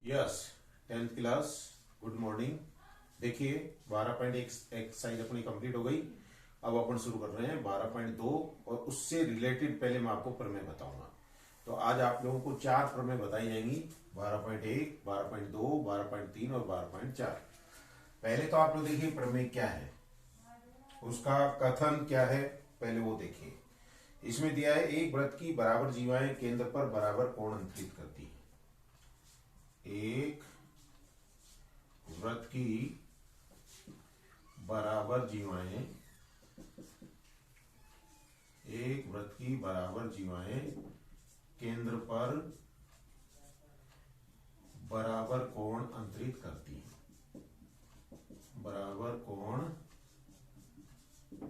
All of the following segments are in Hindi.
Yes, 10th class, good morning. देखिए 12.1 एक्सरसाइज अपनी कंप्लीट हो गई। अब अपन शुरू कर रहे हैं 12.2 और उससे रिलेटेड पहले मैं आपको प्रमेय बताऊंगा। तो आज आप लोगों को 4 प्रमेय बताई जाएंगी, 12.1, 12.2, 12.3 और 12.4। पहले तो आप लोग देखिए प्रमेय क्या है, उसका कथन क्या है, पहले वो देखिए। इसमें दिया है एक वृत्त की बराबर जीवाएं केंद्र पर बराबर कोण अंतरित करती है। एक वृत्त की बराबर जीवाएं, एक वृत्त की बराबर जीवाएं केंद्र पर बराबर कोण अंतरित करती हैं, बराबर कोण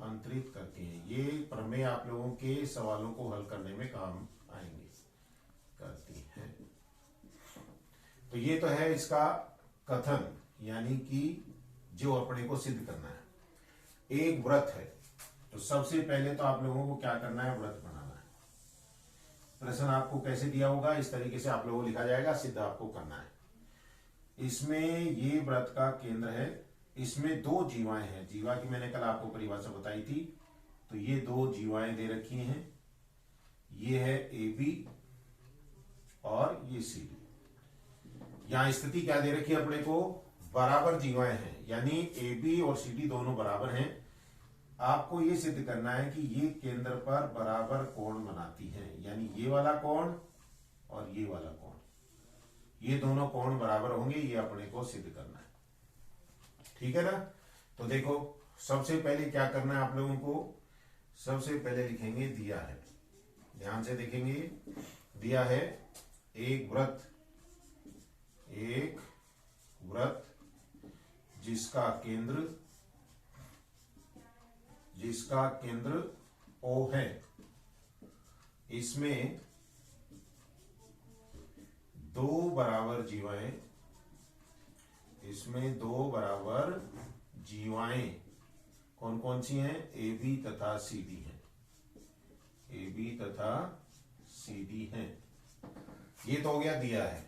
अंतरित करती हैं। ये प्रमेय आप लोगों के सवालों को हल करने में काम आएंगे, करती हैं। तो ये तो है इसका कथन, यानी कि जो अपने को सिद्ध करना है। एक व्रत है तो सबसे पहले तो आप लोगों को क्या करना है, व्रत बनाना है। प्रश्न आपको कैसे दिया होगा, इस तरीके से आप लोगों को लिखा जाएगा, सिद्ध आपको करना है। इसमें ये व्रत का केंद्र है, इसमें 2 जीवाएं हैं। जीवा की मैंने कल आपको परिभाषा बताई थी। तो ये 2 जीवाएं दे रखी हैं, ये है ए बी और ये सी डी। यहां स्थिति क्या दे रखी है अपने को, बराबर जीवाएं हैं, यानी ए बी और सी डी दोनों बराबर हैं। आपको ये सिद्ध करना है कि ये केंद्र पर बराबर कोण बनाती हैं, यानी ये वाला कोण और ये वाला कोण, ये दोनों कोण बराबर होंगे, ये अपने को सिद्ध करना है। ठीक है ना। तो देखो सबसे पहले क्या करना है आप लोगों को, सबसे पहले लिखेंगे दिया है, ध्यान से देखेंगे। दिया है एक व्रत, एक व्रत जिसका केंद्र O है, इसमें 2 बराबर जीवाएं, इसमें 2 बराबर जीवाएं कौन कौन सी हैं, ए बी तथा सी डी हैं, ए बी तथा सी डी हैं। ये तो हो गया दिया है।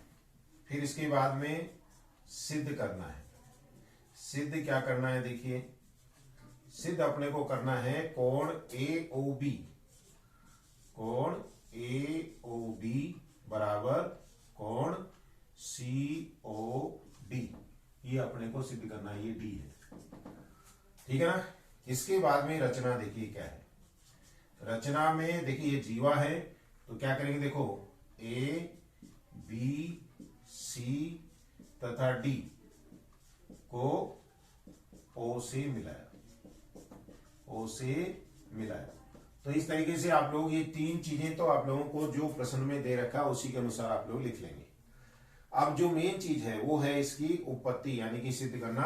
फिर इसके बाद में सिद्ध करना है। सिद्ध क्या करना है, देखिए सिद्ध अपने को करना है कोण ए ओ बी, कोण ए ओ बी बराबर कोण सी ओ डी, ये अपने को सिद्ध करना है, ये डी है। ठीक है ना। इसके बाद में रचना देखिए क्या है। रचना में देखिए ये जीवा है, तो क्या करेंगे, देखो ए बी सी तथा डी को ओ से मिलाया, ओ से मिलाया। तो इस तरीके से आप लोग ये 3 चीजें तो आप लोगों को जो प्रश्न में दे रखा उसी के अनुसार आप लोग लिख लेंगे। अब जो मेन चीज है वो है इसकी उपपत्ति, यानी कि सिद्ध करना।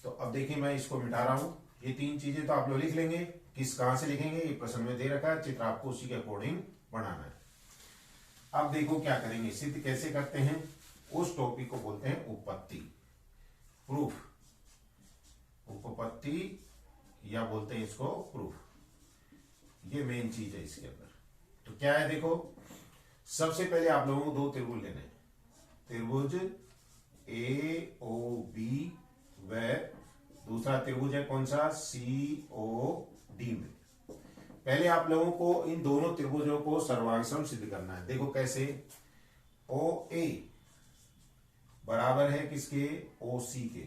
तो अब देखिए मैं इसको मिटा रहा हूं। ये 3 चीजें तो आप लोग लिख लेंगे, किस कहां से लिखेंगे, ये प्रश्न में दे रखा है, चित्र आपको उसी के अकॉर्डिंग बनाना है। अब देखो क्या करेंगे, सिद्ध कैसे करते हैं, उस टॉपिक को बोलते हैं उपपत्ति, प्रूफ, उपपत्ति या बोलते हैं इसको प्रूफ। ये मेन चीज है इसके अंदर। तो क्या है, देखो सबसे पहले आप लोगों को 2 त्रिभुज लेने हैं, त्रिभुज ए ओ बी व दूसरा त्रिभुज है कौन सा, सी ओ डी में। पहले आप लोगों को इन दोनों त्रिभुजों को सर्वांगसम सिद्ध करना है। देखो कैसे, ओ ए बराबर है किसके, ओ सी के।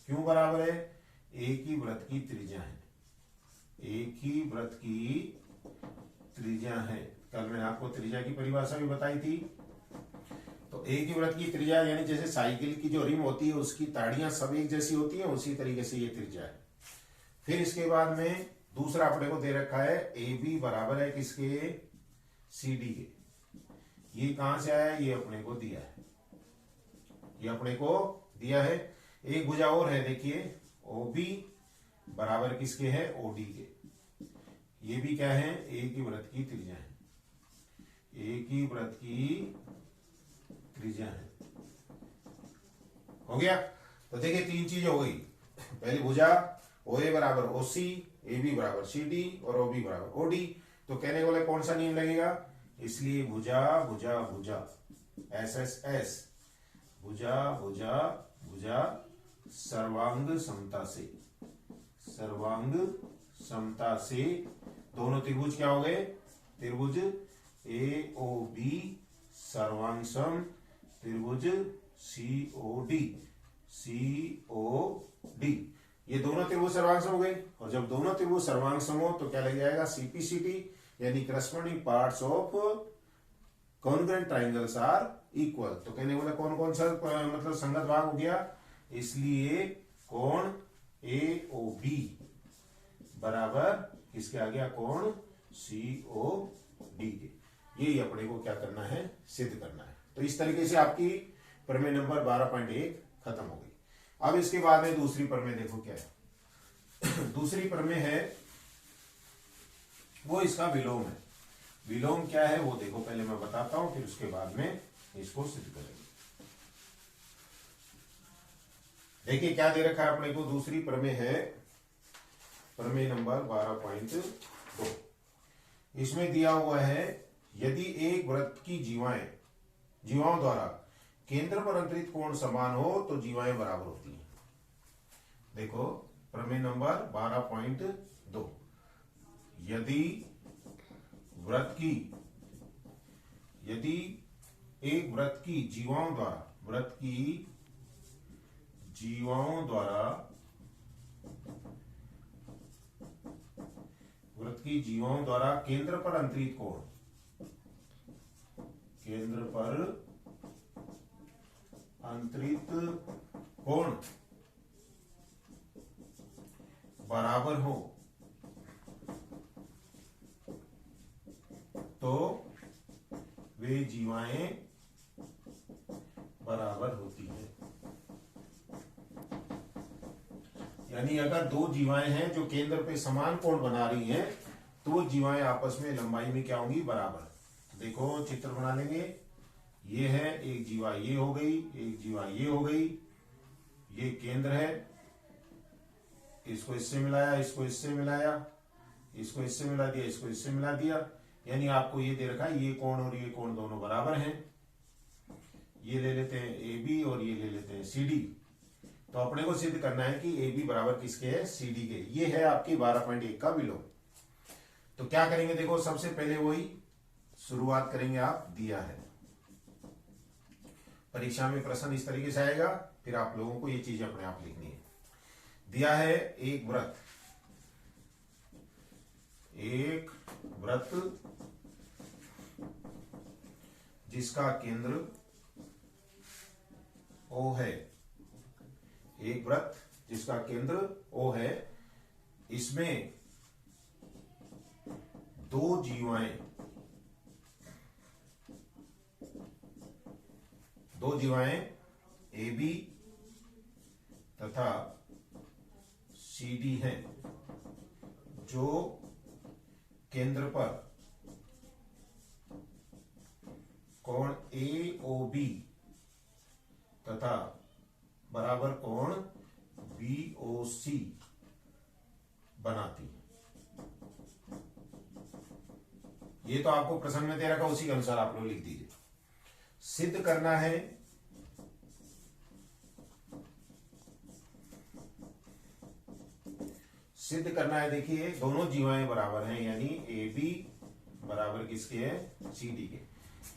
क्यों बराबर है, एक ही वृत्त की त्रिज्या है, एक ही वृत्त की त्रिज्या है। कल मैंने आपको त्रिज्या की परिभाषा भी बताई थी। तो एक ही वृत्त की त्रिज्या, यानी जैसे साइकिल की जो रिम होती है उसकी ताड़ियां सब एक जैसी होती हैं, उसी तरीके से ये त्रिज्या है। फिर इसके बाद में दूसरा अपने को दे रखा है ए बी बराबर है किसके, सी डी के। ये कहां से आया, ये अपने को दिया है, ये अपने को दिया है। एक भुजा और है, देखिए ओ बी बराबर किसके है, ओ डी के। ये भी क्या है, एक ही वृत्त की त्रिज्या है, एक ही वृत्त की त्रिज्या है। हो गया। तो देखिए 3 चीजें हो गई। पहली भुजा ओ ए बराबर ओ सी, ए बी बराबर सी डी और ओ बी बराबर ओ डी। तो कहने वाले कौन सा नियम लगेगा, इसलिए भुजा भुजा भुजा एस एस एस भुजा भुजा भुजा सर्वांग समता से, सर्वांग समता से दोनों त्रिभुज क्या हो गए? त्रिभुज ए ओ बी सर्वांग सम, त्रिभुज सी ओ डी, सी ओ डी, ये दोनों त्रिभुज सर्वांग सम हो गए। और जब दोनों त्रिभुज सर्वांग सम हो तो क्या लग जाएगा? सीपीसीटी, यानी corresponding parts of congruent triangles are equal. तो कहने वाला कौन कौन सा मतलब संगत भाग हो गया, इसलिए कोण ए ओ बी बराबर किसके आ गया? कोण सी ओ डी के। यही अपने को क्या करना है? सिद्ध करना है। तो इस तरीके से आपकी प्रमेय नंबर 12.1 खत्म हो गई। अब इसके बाद में दूसरी प्रमेय देखो क्या है। दूसरी प्रमेय है वो इसका विलोम है। विलोम क्या है वो देखो, पहले मैं बताता हूं, फिर उसके बाद में इसको सिद्ध करेंगे। देखिए क्या दे रखा है अपने को, दूसरी प्रमेय है प्रमेय नंबर 12.2। इसमें दिया हुआ है यदि एक वृत्त की जीवाओं द्वारा केंद्र पर अंतरित कोण समान हो तो जीवाएं बराबर होती हैं। देखो प्रमेय नंबर 12.2, यदि एक वृत्त की जीवाओं द्वारा केंद्र पर अंतरित कोण बराबर हो तो वे जीवाएं बराबर होती हैं। यानी अगर दो जीवाएं हैं जो केंद्र पे समान कोण बना रही हैं तो वो जीवाएं आपस में लंबाई में क्या होंगी? बराबर। देखो चित्र बना लेंगे, ये है एक जीवा ये हो गई, एक जीवा ये हो गई, ये केंद्र है, इसको इससे मिलाया, इसको इससे मिलाया, इसको इससे मिला दिया, इसको इससे मिला दिया, यानी आपको ये दे रखा है ये कोण और ये कोण दोनों बराबर हैं। ये ले लेते हैं ए बी और ये ले लेते हैं सी डी। तो अपने को सिद्ध करना है कि ए बी बराबर किसके है? सी डी के। ये है आपकी 12.1 का विलोम। तो क्या करेंगे देखो, सबसे पहले वही शुरुआत करेंगे, आप दिया है परीक्षा में प्रश्न इस तरीके से आएगा, फिर आप लोगों को ये चीज अपने आप लिखनी है। दिया है एक वृत्त जिसका केंद्र O है, एक वृत्त जिसका केंद्र O है, इसमें दो जीवाएं ए बी तथा सी डी हैं जो केंद्र पर कोण ए ओ बी तथा बराबर कोण बी ओ सी बनाती है। ये तो आपको प्रश्न में दे रखा, उसी के अनुसार आप लोग लिख दीजिए। सिद्ध करना है देखिए दोनों जीवाएं बराबर हैं, यानी ए बी बराबर किसके है? सी डी के।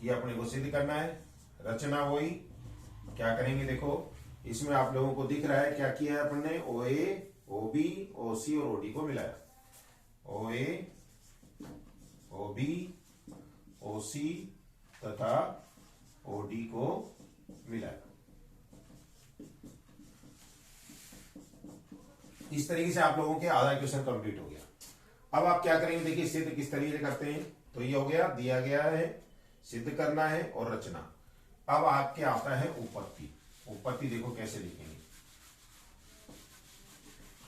ये अपने को सिद्ध करना है। रचना वही क्या करेंगे देखो, इसमें आप लोगों को दिख रहा है क्या किया है अपन ने? ओ ए, ओ बी, ओ सी और ओ डी को मिलाया। ओ ए, ओ बी, ओ सी तथा ओ डी को मिलाया। इस तरीके से आप लोगों के आधा क्वेश्चन कंप्लीट हो गया। अब आप क्या करेंगे देखिए, सिद्ध किस तरीके से करते हैं। तो ये हो गया, दिया गया है, सिद्ध करना है और रचना। अब आपके आता है उपपत्ति। उपपत्ति देखो कैसे लिखेंगे।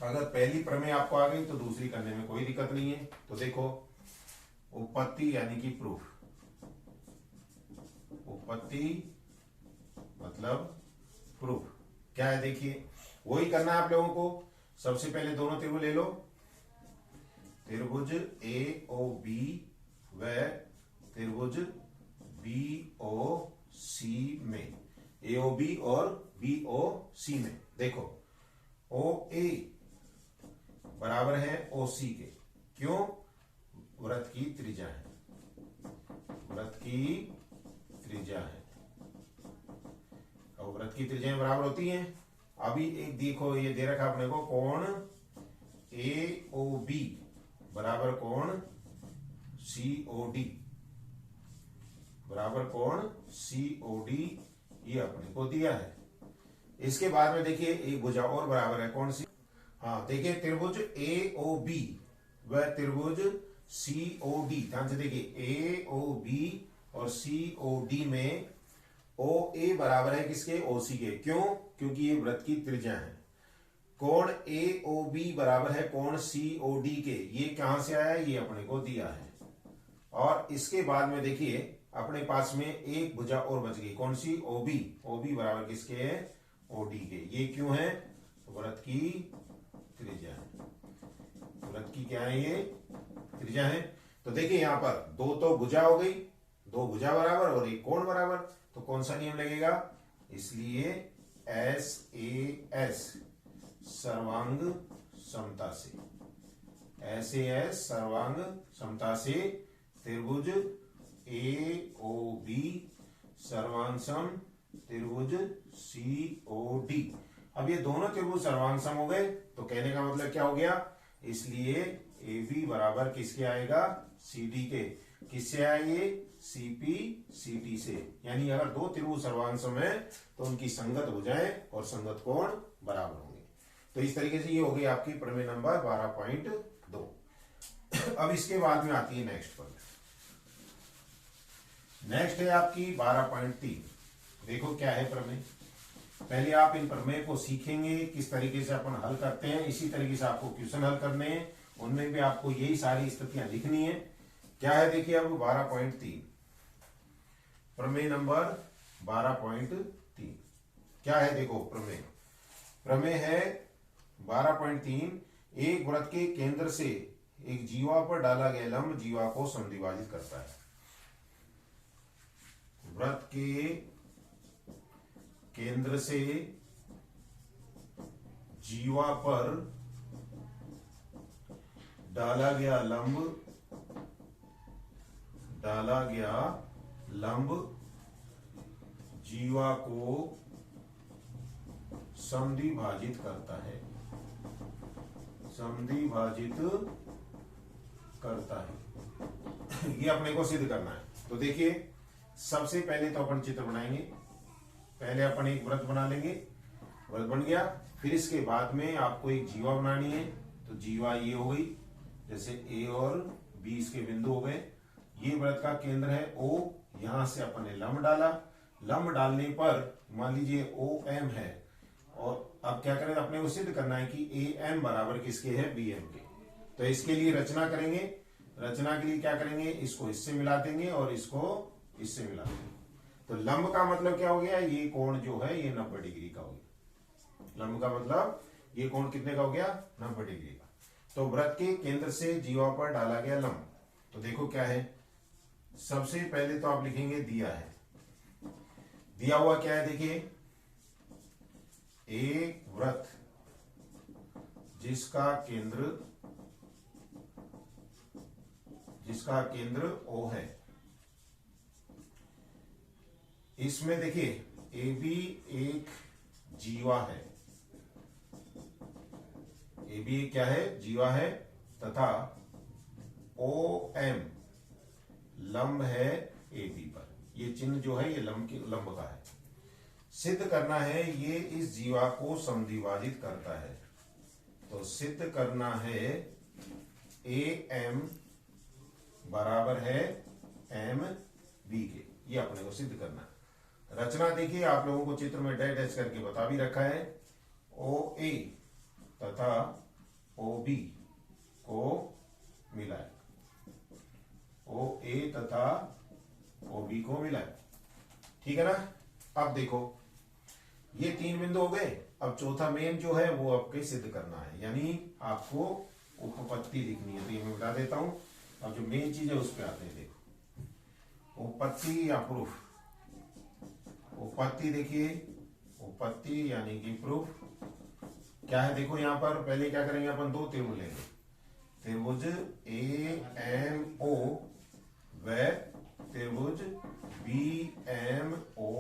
अगर पहली प्रमेय आपको आ गई तो दूसरी करने में कोई दिक्कत नहीं है। तो देखो उपपत्ति यानी कि प्रूफ। उपपत्ति मतलब प्रूफ क्या है देखिए, वही करना है आप लोगों को। सबसे पहले दोनों त्रिभुज ले लो, त्रिभुज ए ओ बी व त्रिभुज बी ओ सी में AOB और BOC में देखो OA बराबर है OC के, क्यों? वृत्त की त्रिज्या है, वृत्त की त्रिज्या है, और वृत्त की त्रिज्याएं बराबर होती हैं। अभी एक देखो ये दे रखा अपने को कोण AOB बराबर कोण COD बराबर कोण COD, ये अपने को दिया है। इसके बाद में देखिए एक भुजा और बराबर है कौन सी? हाँ देखिए त्रिभुज AOB व त्रिभुज COD, ध्यान से देखिए AOB और COD में OA बराबर है किसके? OC के, क्यों? क्योंकि ये वृत्त की त्रिज्या है। कोण AOB बराबर है कोण COD के, ये कहां से आया? ये अपने को दिया है। और इसके बाद में देखिए अपने पास में एक भुजा और बच गई, कौन सी? OB बराबर किसके है? OD के। ये क्यों है? वृत्त की त्रिज्या है, वृत्त की क्या है? ये त्रिज्या है। तो देखिए यहां पर दो तो भुजा हो गई, दो भुजा बराबर और एक कोण बराबर, तो कौन सा नियम लगेगा? इसलिए SAS सर्वांग समता से, SAS सर्वांग समता से त्रिभुज AOB सर्वांग सम त्रिभुज COD। अब ये दोनों त्रिभुज सर्वांग सम हो गए, तो कहने का मतलब क्या हो गया? इसलिए AB बराबर किसके आएगा? CD के। किससे आए ये? CP CT से। यानी अगर दो त्रिभुज सर्वांग सम है तो उनकी संगत भुजाएं और संगत कोण बराबर होंगे। तो इस तरीके से ये हो गई आपकी प्रमेय नंबर 12.2। अब इसके बाद में आती है नेक्स्ट पर, नेक्स्ट है आपकी 12.3। देखो क्या है प्रमेय। पहले आप इन प्रमेय को सीखेंगे किस तरीके से अपन हल करते हैं, इसी तरीके से आपको क्वेश्चन हल करने हैं, उनमें भी आपको यही सारी स्थितियां लिखनी है। क्या है देखिए अब 12.3 प्रमेय नंबर 12.3 क्या है? देखो प्रमेय, प्रमेय है 12.3। एक वृत्त के केंद्र से एक जीवा पर डाला गया लंब जीवा को समद्विभाजित करता है। वृत्त के केंद्र से जीवा पर डाला गया लंब जीवा को समद्विभाजित करता है, समद्विभाजित करता है। ये अपने को सिद्ध करना है। तो देखिए सबसे पहले तो अपन चित्र बनाएंगे। पहले अपन एक वृत्त बना लेंगे, वृत्त बन गया। फिर इसके बाद में आपको एक जीवा बनानी है, तो जीवा ये हो गई, जैसे A और B इसके बिंदु हो गए। ये वृत्त का केंद्र है O, यहां से अपन ने लंब डाला। लंब डालने पर मान लीजिए OM है, और अब क्या करें? अपने को सिद्ध करना है कि AM बराबर किसके है? BM के। तो इसके लिए रचना करेंगे। रचना के लिए क्या करेंगे? इसको इससे मिला देंगे और इसको इससे मिला देंगे। तो लंब का मतलब क्या हो गया? ये कोण जो है ये 90 डिग्री का हो गया। लंब का मतलब ये कोण कितने का हो गया? 90 डिग्री का। तो वृत्त के केंद्र से जीवा पर डाला गया लंब, तो देखो क्या है। सबसे पहले तो आप लिखेंगे दिया है, दिया हुआ क्या है? देखिए एक वृत्त जिसका केंद्र O है, इसमें देखिए AB एक जीवा है, AB एक क्या है? जीवा है, तथा OM लंब है AB पर। ये चिन्ह जो है ये लंब का है। सिद्ध करना है ये इस जीवा को समद्विभाजित करता है, तो सिद्ध करना है AM बराबर है MB के। ये अपने को सिद्ध करना है। रचना देखिए आप लोगों को चित्र में डैश डैश करके बता भी रखा है। OA तथा OB को मिलाए, OA तथा OB को मिलाए, ठीक है ना। अब देखो ये तीन बिंदु हो गए। अब चौथा मेन जो है वो आपके सिद्ध करना है, यानी आपको उपपत्ति लिखनी है। तो ये मैं बता देता हूं। अब जो मेन चीज है उस पर आते हैं। देखो उपपत्ति या प्रूफ, उपपत्ति देखिए, उपपत्ति यानी कि प्रूफ क्या है, देखो यहां पर पहले क्या करेंगे अपन, दो त्रिभुज लेंगे, त्रिभुज AMO व त्रिभुज BMO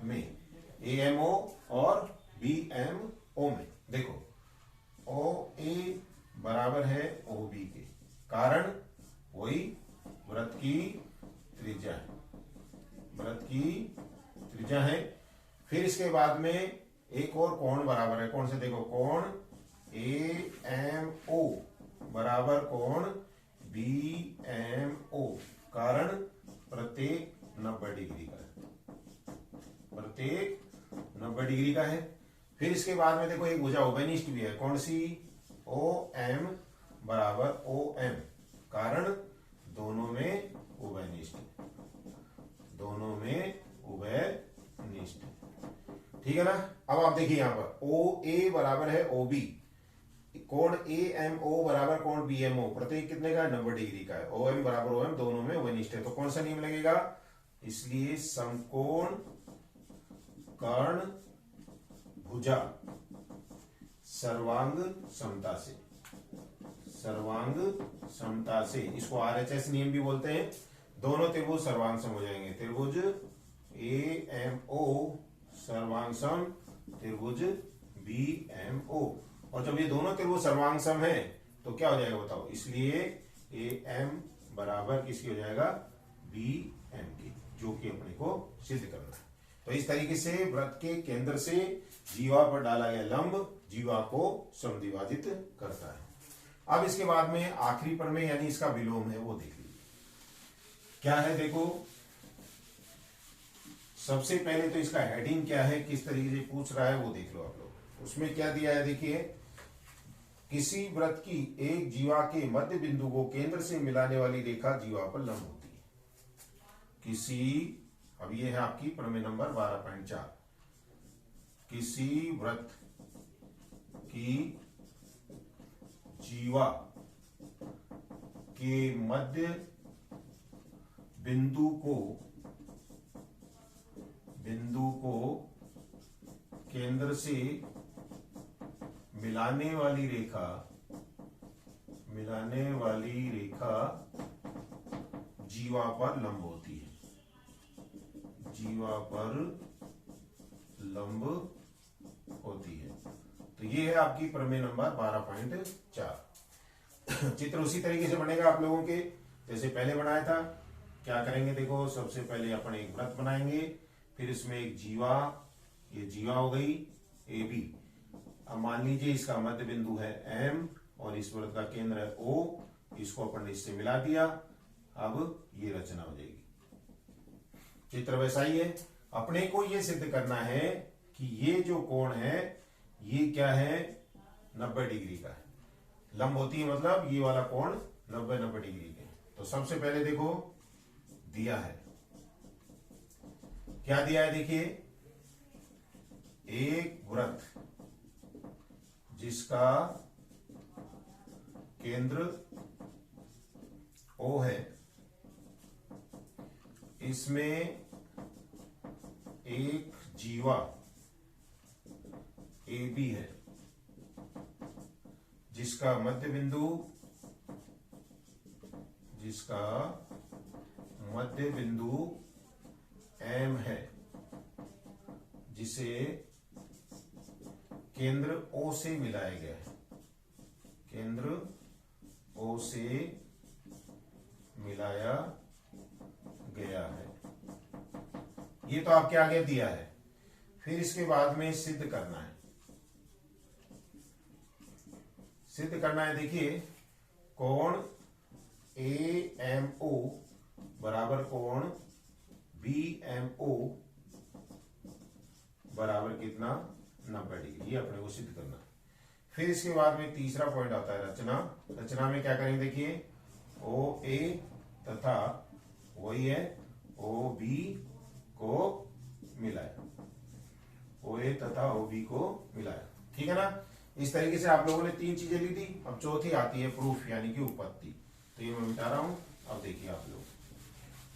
में, AMO और BMO में देखो OA बराबर है OB के, कारण वही वृत्त की त्रिज्या है, वृत्त की त्रिज्या है। फिर इसके बाद में एक और कोण बराबर है, कौन से देखो, कोण AMO बराबर कोण BMO, कारण प्रत्येक 90 डिग्री का है, प्रत्येक 90 डिग्री का है। फिर इसके बाद में देखो एक भुजा उभयनिष्ठ भी है, कौन सी, OM बराबर OM, कारण दोनों में उभयनिष्ठ, दोनों में उभयनिष्ठ, ठीक है ना। अब आप देखिए यहां पर OA बराबर है OB, कोण AMO बराबर कोण BMO, प्रत्येक कितने का है, 90 डिग्री का है, OM बराबर OM, दोनों में उभयनिष्ठ है, तो कौन सा नियम लगेगा, इसलिए समकोण कर्ण भुजा सर्वांग समता से, सर्वांग समता से, इसको RHS नियम भी बोलते हैं, दोनों त्रिभुज सर्वांग सम हो जाएंगे, त्रिभुज AMO सर्वांग सम, त्रिभुज BMO, और जब ये दोनों त्रिभुज सर्वांग सम है तो क्या हो जाएगा बताओ, इसलिए AM बराबर किसकी हो जाएगा, BM की, जो कि अपने को सिद्ध करना है। तो इस तरीके से वृत्त के केंद्र से जीवा पर डाला गया लंब जीवा को समद्विभाजित करता है। अब इसके बाद में आखिरी प्रमेय यानी इसका विलोम है, वो देख लीजिए क्या है। देखो सबसे पहले तो इसका हेडिंग क्या है, किस तरीके से पूछ रहा है वो देख लो आप लोग। उसमें क्या दिया है देखिए, किसी वृत्त की एक जीवा के मध्य बिंदु को केंद्र से मिलाने वाली रेखा जीवा पर लंब होती है। किसी, अब ये है आपकी प्रमेय नंबर 12.4, किसी वृत्त की जीवा के मध्य बिंदु को केंद्र से मिलाने वाली रेखा जीवा पर लंब होती है, जीवा पर लंब होती है। तो ये है आपकी प्रमेय नंबर 12.4। चित्र उसी तरीके से बनेगा आप लोगों के जैसे पहले बनाया था। क्या करेंगे देखो, सबसे पहले अपन एक वृत्त बनाएंगे, फिर इसमें एक जीवा, ये जीवा हो गई AB। अब मान लीजिए इसका मध्य बिंदु है M और इस वृत्त का केंद्र है O, इसको अपन इससे मिला दिया, अब ये रचना हो जाएगी। चित्र वैसा ही है। अपने को ये सिद्ध करना है कि ये जो कोण है ये क्या है, 90 डिग्री का है, लंब होती है, मतलब ये वाला कोण 90 डिग्री के। तो सबसे पहले देखो दिया है, क्या दिया है देखिए, एक वृत्त जिसका केंद्र O है, इसमें एक जीवा AB है जिसका मध्य बिंदु M है, जिसे केंद्र O से मिलाया गया है, केंद्र O से मिलाया गया है। ये तो आपके आगे दिया है। फिर इसके बाद में सिद्ध करना है, देखिए कोण AMO बराबर कोण BMO बराबर कितना, 90 डिग्री, ये अपने को सिद्ध करना है। फिर इसके बाद में तीसरा पॉइंट आता है रचना में क्या करेंगे देखिए, OA तथा वही है OB को मिलाया, OA तथा OB को मिलाया, ठीक है ना। इस तरीके से आप लोगों ने 3 चीजें ली थी। अब चौथी आती है प्रूफ यानी कि उपपत्ति। तो ये मैं मिटा रहा हूं, अब देखिए आप लोग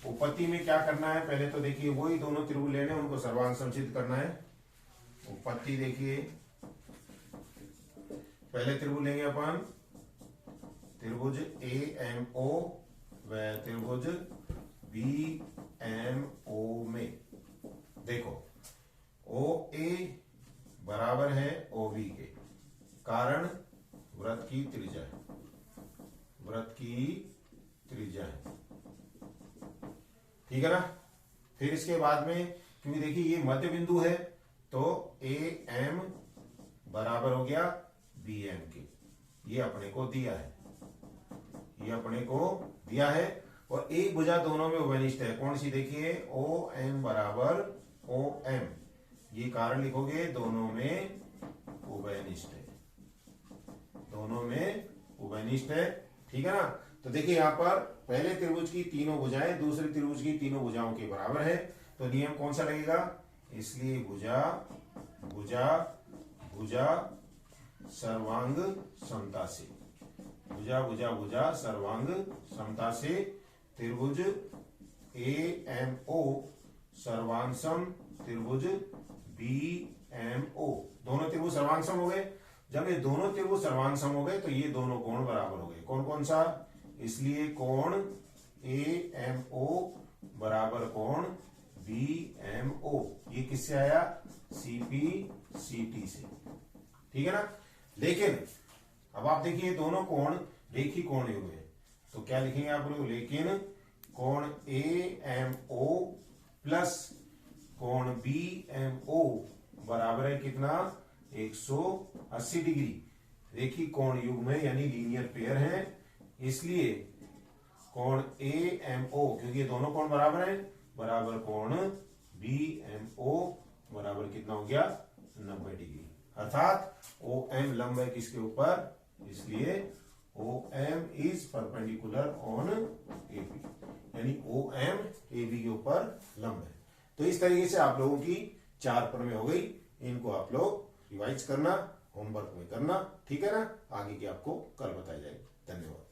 उपपत्ति में क्या करना है, पहले तो देखिए वही दोनों त्रिभुज लेने, उनको सर्वांग समचित करना है। उपपत्ति देखिए, पहले त्रिभुज लेंगे अपन, त्रिभुज AMO व त्रिभुज BMO में देखो OA बराबर है OB के, कारण वृत्त की त्रिज्या है, वृत्त की त्रिज्या है, ठीक है ना। फिर इसके बाद में क्योंकि देखिए ये मध्य बिंदु है तो AM बराबर हो गया BM के, ये अपने को दिया है, ये अपने को दिया है। और एक भुजा दोनों में उभयनिष्ठ है, कौन सी देखिए OM बराबर OM, ये कारण लिखोगे दोनों में उभयनिष्ठ है, दोनों में उभयनिष्ठ है, ठीक है ना। तो देखिए यहां पर पहले त्रिभुज की तीनों भुजाएं दूसरे त्रिभुज की तीनों भुजाओं के बराबर है, तो नियम कौन सा लगेगा, इसलिए भुजा भुजा भुजा सर्वांग समता से, भुजा भुजा भुजा सर्वांग समता से त्रिभुज AMO सर्वांग सम त्रिभुज BMO, दोनों त्रिभुज सर्वांग सम हो गए। जब ये दोनों त्रिभुज सर्वांग सम हो गए तो ये दोनों कोण बराबर हो गए, कौन कौन सा, इसलिए कोण AMO बराबर कोण BMO, ये किससे आया, CP/CT से, ठीक है ना। लेकिन अब आप देखिए दोनों कोण रेखी कोण युग है, तो क्या लिखेंगे आप लोग, लेकिन कोण AMO प्लस कोण BMO बराबर है कितना, 180 डिग्री, रेखी कोण युग में यानी लीनियर पेयर है, इसलिए कोण AMO क्योंकि ये दोनों कोण बराबर हैं, बराबर कोण BMO बराबर कितना हो गया, 90 डिग्री, अर्थात OM लंब है किसके ऊपर, इसलिए OM is perpendicular on AB, यानी OM AB के ऊपर लंब है। तो इस तरीके से आप लोगों की 4 प्रमेय हो गई, इनको आप लोग रिवाइज करना, होमवर्क में करना, ठीक है ना। आगे की आपको कल बताई जाएगी। धन्यवाद।